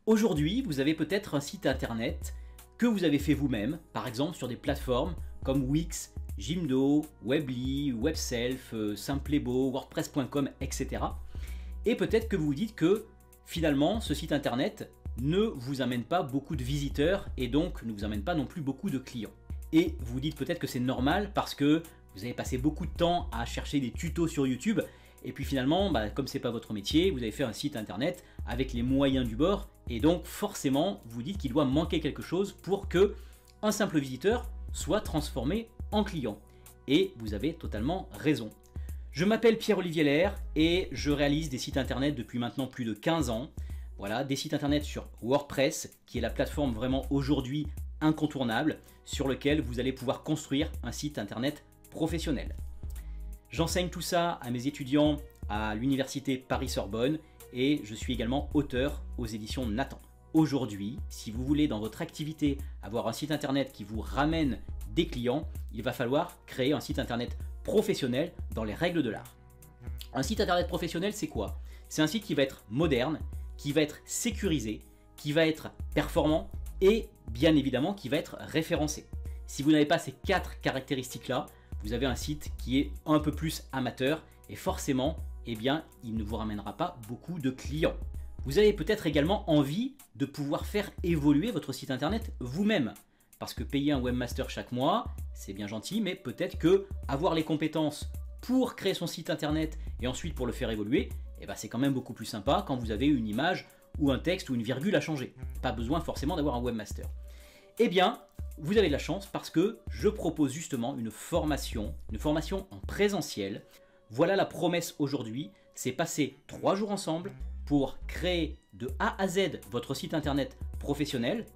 Aujourd'hui, vous avez peut-être un site internet que vous avez fait vous-même, par exemple sur des plateformes comme Wix, Jimdo, Weebly, Webself, Simplebo, WordPress.com, etc. Et peut-être que vous vous dites que finalement ce site internet ne vous amène pas beaucoup de visiteurs et donc ne vous amène pas non plus beaucoup de clients. Et vous vous dites peut-être que c'est normal parce que vous avez passé beaucoup de temps à chercher des tutos sur YouTube et puis finalement, comme c'est pas votre métier, vous avez fait un site internet avec les moyens du bord et donc forcément vous dites qu'il doit manquer quelque chose pour que un simple visiteur soit transformé en client. Et vous avez totalement raison. Je m'appelle Pierre-Olivier Lair et je réalise des sites internet depuis maintenant plus de 15 ans. Voilà, des sites internet sur WordPress, qui est la plateforme vraiment aujourd'hui incontournable, sur lequel vous allez pouvoir construire un site internet professionnel. J'enseigne tout ça à mes étudiants à l'université Paris-Sorbonne et je suis également auteur aux éditions Nathan. Aujourd'hui, si vous voulez dans votre activité avoir un site internet qui vous ramène des clients, il va falloir créer un site internet professionnel dans les règles de l'art. Un site internet professionnel, c'est quoi? C'est un site qui va être moderne, qui va être sécurisé, qui va être performant et bien évidemment qui va être référencé. Si vous n'avez pas ces 4 caractéristiques-là, vous avez un site qui est un peu plus amateur et forcément, il ne vous ramènera pas beaucoup de clients. Vous avez peut-être également envie de pouvoir faire évoluer votre site internet vous-même. Parce que payer un webmaster chaque mois, c'est bien gentil, mais peut-être que avoir les compétences pour créer son site internet et ensuite pour le faire évoluer, c'est quand même beaucoup plus sympa quand vous avez une image ou un texte ou une virgule à changer. Pas besoin forcément d'avoir un webmaster. Vous avez de la chance parce que je propose justement une formation en présentiel. Voilà la promesse aujourd'hui, c'est passer 3 jours ensemble pour créer de A à Z votre site internet professionnel.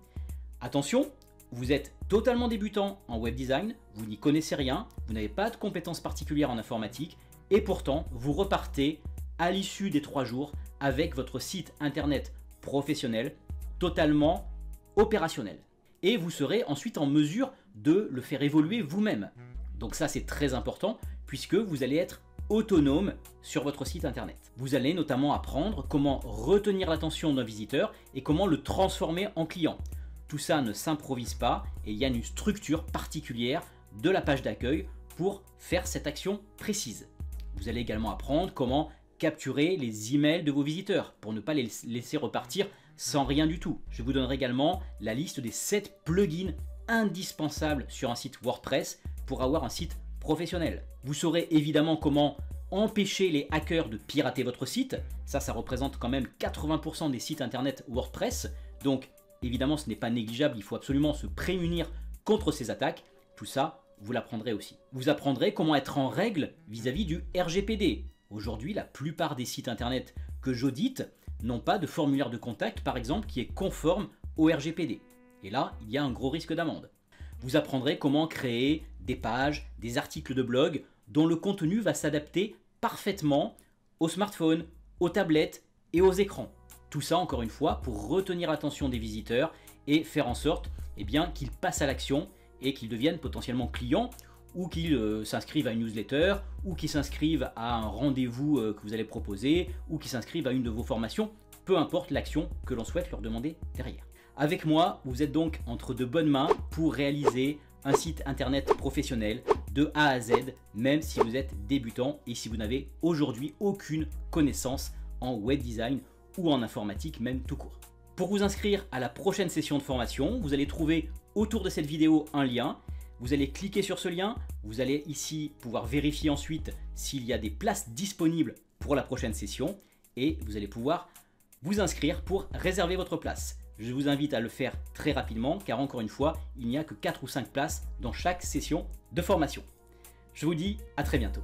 Attention, vous êtes totalement débutant en web design, vous n'y connaissez rien, vous n'avez pas de compétences particulières en informatique et pourtant vous repartez à l'issue des 3 jours avec votre site internet professionnel totalement opérationnel. Et vous serez ensuite en mesure de le faire évoluer vous-même. Donc ça c'est très important puisque vous allez être autonome sur votre site internet. Vous allez notamment apprendre comment retenir l'attention d'un visiteur et comment le transformer en client. Tout ça ne s'improvise pas et il y a une structure particulière de la page d'accueil pour faire cette action précise. Vous allez également apprendre comment capturer les emails de vos visiteurs pour ne pas les laisser repartir sans rien du tout. Je vous donnerai également la liste des 7 plugins indispensables sur un site WordPress pour avoir un site professionnel. Vous saurez évidemment comment empêcher les hackers de pirater votre site. Ça représente quand même 80% des sites internet WordPress. Donc évidemment, ce n'est pas négligeable, il faut absolument se prémunir contre ces attaques. Tout ça, vous l'apprendrez aussi. Vous apprendrez comment être en règle vis-à-vis du RGPD. Aujourd'hui, la plupart des sites internet que j'audite n'ont pas de formulaire de contact, par exemple, qui est conforme au RGPD. Et là, il y a un gros risque d'amende. Vous apprendrez comment créer des pages, des articles de blog dont le contenu va s'adapter parfaitement aux smartphones, aux tablettes et aux écrans. Tout ça, encore une fois, pour retenir l'attention des visiteurs et faire en sorte qu'ils passent à l'action et qu'ils deviennent potentiellement clients ou qu'ils s'inscrivent à une newsletter ou qu'ils s'inscrivent à un rendez-vous que vous allez proposer ou qu'ils s'inscrivent à une de vos formations, peu importe l'action que l'on souhaite leur demander derrière. Avec moi, vous êtes donc entre de bonnes mains pour réaliser un site internet professionnel de A à Z, même si vous êtes débutant et si vous n'avez aujourd'hui aucune connaissance en web design ou en informatique même tout court. Pour vous inscrire à la prochaine session de formation, vous allez trouver autour de cette vidéo un lien. Vous allez cliquer sur ce lien, vous allez ici pouvoir vérifier ensuite s'il y a des places disponibles pour la prochaine session et vous allez pouvoir vous inscrire pour réserver votre place. Je vous invite à le faire très rapidement car encore une fois, il n'y a que 4 ou 5 places dans chaque session de formation. Je vous dis à très bientôt.